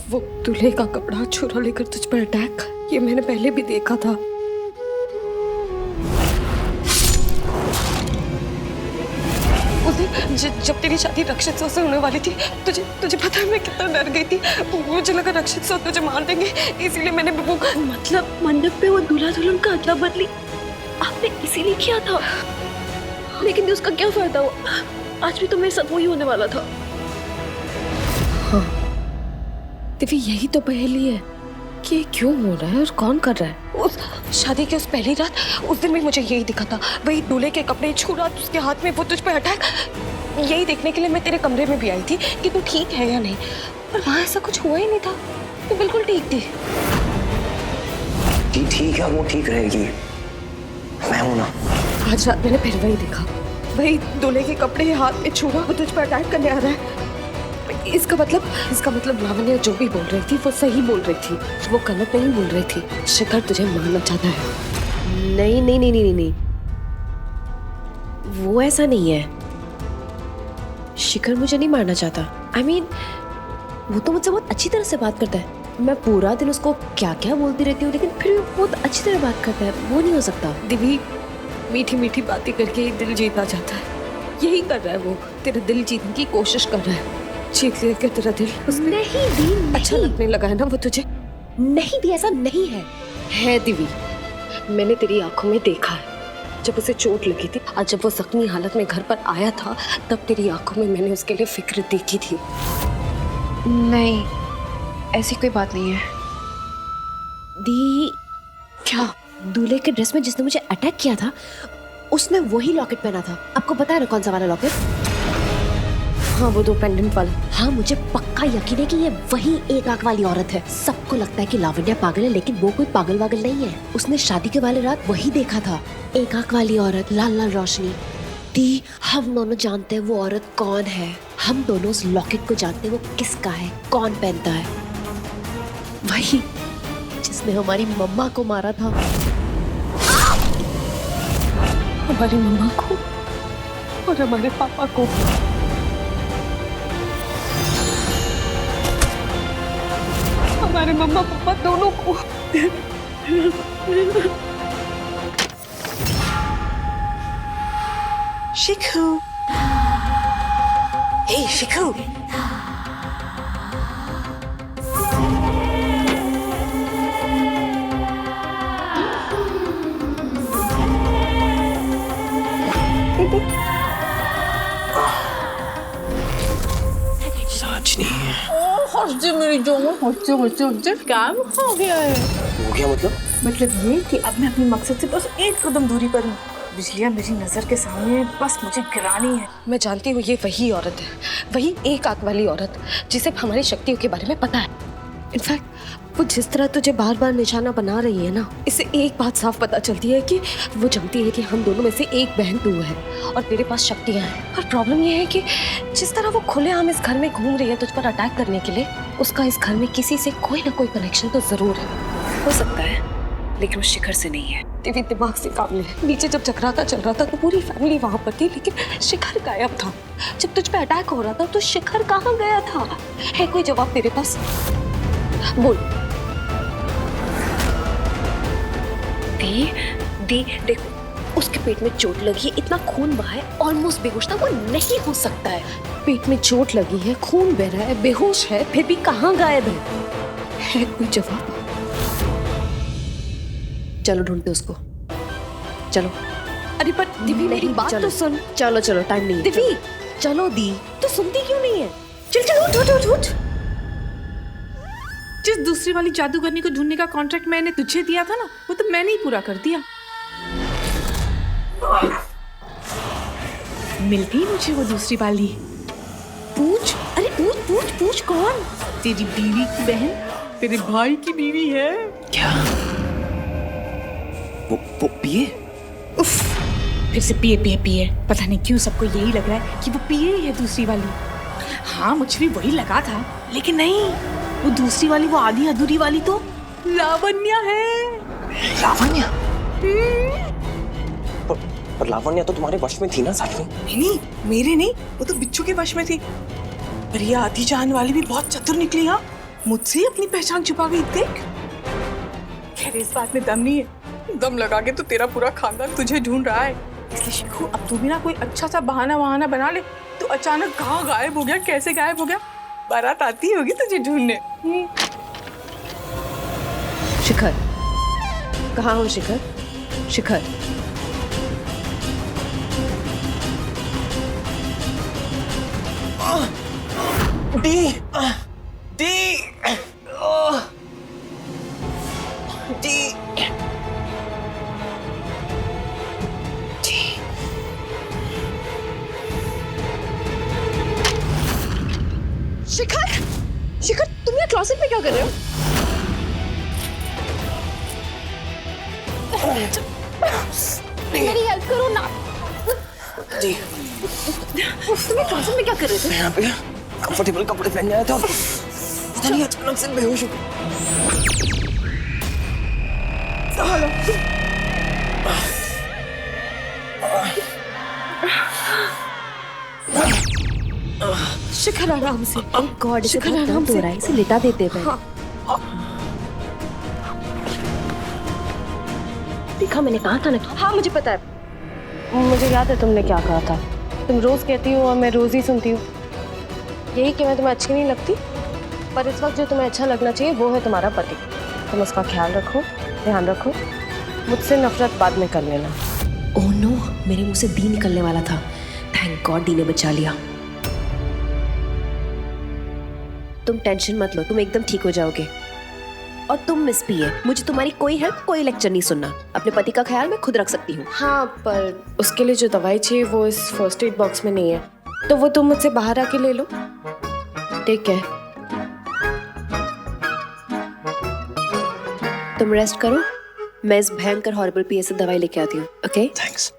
वो दूल्हे का कपड़ा छुरा लेकर तुझ पर अटैक, ये मैंने पहले भी देखा था। उस दिन जब तेरी शादी रक्षित से होने वाली थी, तुझे पता है मैं कितना डर गई थी। मुझे लगा रक्षित से तुझे मार देंगे, इसीलिए मैंने वो मतलब मंडप पे वो दूल्हा दुल्हन का अदला बदली आपने इसीलिए किया था? लेकिन उसका क्या फायदा हुआ? आज भी तो मेरे साथ वही होने वाला था। हाँ दिव्य, यही तो पहेली है कि क्यों हो रहा है और कौन कर रहा है। उस शादी के उस पहली रात, उस दिन भी मुझे यही दिखा था, वही दूल्हे के कपड़े छुरा, उसके हाथ में वो तुझ पे अटैक। यही देखने के लिए मैं तेरे कमरे में भी आई थी कि तू ठीक है या नहीं, पर वहाँ ऐसा कुछ हुआ ही नहीं था, तू बिल्कुल ठीक थी। ठीक है और वो ठीक रहेगी, मैं हूं ना। आज रात मैंने फिर वही देखा, वही दूल्हे के कपड़े हाथ में छुरा, वो तुझ पे अटैक करने आ रहा है। इसका मतलब लावण्या जो भी बोल रही थी वो सही बोल रही थी, वो गलत नहीं बोल रही थी। शिखर तुझे मारना चाहता है। नहीं नहीं नहीं नहीं नहीं, वो ऐसा नहीं है। शिखर मुझे नहीं मारना चाहता। I mean, वो तो मुझसे बहुत अच्छी तरह से बात करता है। मैं पूरा दिन उसको क्या क्या बोलती रहती हूँ, लेकिन फिर भी बहुत अच्छी तरह बात करता है। वो नहीं हो सकता। दिव्य, मीठी मीठी बातें करके ही दिल जीतना चाहता है, यही कर रहा है वो। तेरा दिल जीतने की कोशिश कर रहा है। जीत लिया क्या तेरा दिल? नहीं दी, अच्छा लगने लगा है ना वो तुझे? नहीं दी, ऐसा नहीं है। है दिव्य, मैंने तेरी आंखों में देखा है, जब उसे चोट लगी थी और जब वो जख्मी हालत में घर पर आया था, तब तेरी आंखों में मैंने उसके लिए फिक्र देखी थी। नहीं, ऐसी कोई बात नहीं है। दी, क्या दूल्हे के ड्रेस में जिसने मुझे अटैक किया था, उसने वही लॉकेट पहना था। आपको पता है ना कौन सा वाला लॉकेट? हाँ, वो 2 पेंडेंट वाला। हाँ, मुझे पक्का यकीन है कि ये वही एक आंख वाली औरत है। सबको लगता है कि लावण्या पागल है, लेकिन वो कोई पागल वागल नहीं है। उसने शादी के वाले रात वही देखा था, एक आंख वाली औरत, लाल लाल रोशनी। दी, हम दोनों जानते हैं वो औरत कौन है। हम दोनों उस लॉकेट को जानते हैं, वो किसका है, कौन पहनता है। वही जिसने हमारी मम्मा को मारा था। हमारी मम्मा को और हमारे पापा को। हमारे मम्मा पापा दोनों को। शिखू, हे शिखू, साजनी। हंसते मेरी जान, हंसते काम हो गया है। हो गया मतलब ये कि अब मैं अपने मकसद से बस एक कदम दूरी पर हूँ। बिजलियाँ मेरी नजर के सामने है, बस मुझे गिरानी है। मैं जानती हूँ ये वही औरत है, वही एक आंख वाली औरत जिसे हमारी शक्तियों के बारे में पता है। इनफैक्ट वो जिस तरह तुझे बार बार निशाना बना रही है ना, इससे एक बात साफ पता चलती है कि वो जानती है कि हम दोनों में से एक बहन तू है और तेरे पास शक्तियाँ हैं। और प्रॉब्लम ये है कि जिस तरह वो खुलेआम इस घर में घूम रही है तुझ पर अटैक करने के लिए, उसका इस घर में किसी से कोई ना कोई कनेक्शन तो जरूर है। हो सकता है, लेकिन वो शिखर से नहीं है। तेरे दिमाग से काम ले। नीचे जब चक्राता चल रहा था तो पूरी फैमिली वहां पर थी, लेकिन शिखर गायब था। जब तुझ पे अटैक हो रहा था तो शिखर कहाँ गया था? है कोई जवाब तेरे पास? बोल। दी, देखो, उसके पेट में चोट लगी है, इतना खून बहा है, ऑलमोस्ट बेहोश था। वो नहीं हो सकता है। पेट में चोट लगी है, खून बह रहा है, बेहोश है, फिर भी कहाँ गायब है कोई जवाब? चलो ढूंढते उसको, चलो। अरे पर दिव्य मेरी बात तो सुन। चलो चलो, टाइम नहीं है। दिव्य चलो। दी तो सुनती क्यों नहीं है? चल चल, उठ। जिस दूसरी वाली जादूगरनी को ढूंढने का कॉन्ट्रैक्ट मैंने तुझे दिया था ना, वो तो मैंने ही पूरा कर दिया। मिल गई मुझे वो दूसरी वाली। पूछ, अरे पूछ कौन? तेरी बीवी की बहन, तेरे भाई की बीवी है। क्या? वो पिए? उफ, फिर से पिए। पता नहीं क्यों सबको यही लग रहा है कि वो पिए ही है दूसरी वाली। हाँ, मुझे भी वही लगा था, लेकिन नहीं, वो दूसरी वाली, वो आधी अधूरी वाली तो लावण्या है। लावण्या? पर लावण्या तो तुम्हारे वश में थी ना साजनी? नहीं, मेरे नहीं, वो तो बिच्छू के वश में थी। पर ये आधी जान वाली भी बहुत चतुर निकली। हाँ, मुझसे ही अपनी पहचान छुपा गई, देख। खैर इस बात में दम नहीं है, दम लगा के तो तेरा पूरा खानदान तुझे ढूंढ रहा है। इसलिए शिखू अब तू भी ना कोई अच्छा सा बहाना बना ले। तू अचानक कहाँ गायब हो गया, कैसे गायब हो गया? बारात आती होगी तुझे ढूंढने। शिखर, कहाँ हो शिखर? शिखर, डी डी डी शिखर, शिखर तुम यहाँ क्लोसेट में क्या कर रहे हो? मेरी हेल्प करो ना। डी तुम यहाँ क्लोसेट में क्या कर रहे थे? मैं यहाँ पे कंफर्टेबल कपड़े पहन आया था, पता नहीं अचानक से बेहोश हो गया। शिखर आराम से। गॉड, इसे शिखर बहुत आराम दर्द हो से। रहा है, इसे लिटा देते हैं। देखा, मैंने कहा था ना। हाँ मुझे पता है, मुझे याद है तुमने क्या कहा था। तुम रोज कहती हो और मैं रोज ही सुनती हूँ यही कि मैं तुम्हें अच्छी नहीं लगती, पर इस वक्त जो तुम्हें अच्छा लगना चाहिए वो है तुम्हारा पति। तुम उसका ख्याल रखो, ध्यान रखो, मुझसे नफरत बाद में कर लेना। ओह नो, मेरे मुंह से दी निकलने वाला था। थैंक गॉड दी ने बचा लिया। तुम टेंशन मत लो, तुम एकदम ठीक हो जाओगे। और तुम मिस भी है, मुझे तुम्हारी कोई हेल्प, कोई लेक्चर नहीं सुनना। अपने पति का ख्याल मैं खुद रख सकती हूँ। हाँ, पर उसके लिए जो दवाई चाहिए वो इस फर्स्ट एड बॉक्स में नहीं है, तो वो तुम मुझसे बाहर आके ले लो, ठीक है? तुम रेस्ट करो, मैं इस भयंकर हॉरिबल पीए से दवाई लेके आती हूँ। ओके? थैंक्स।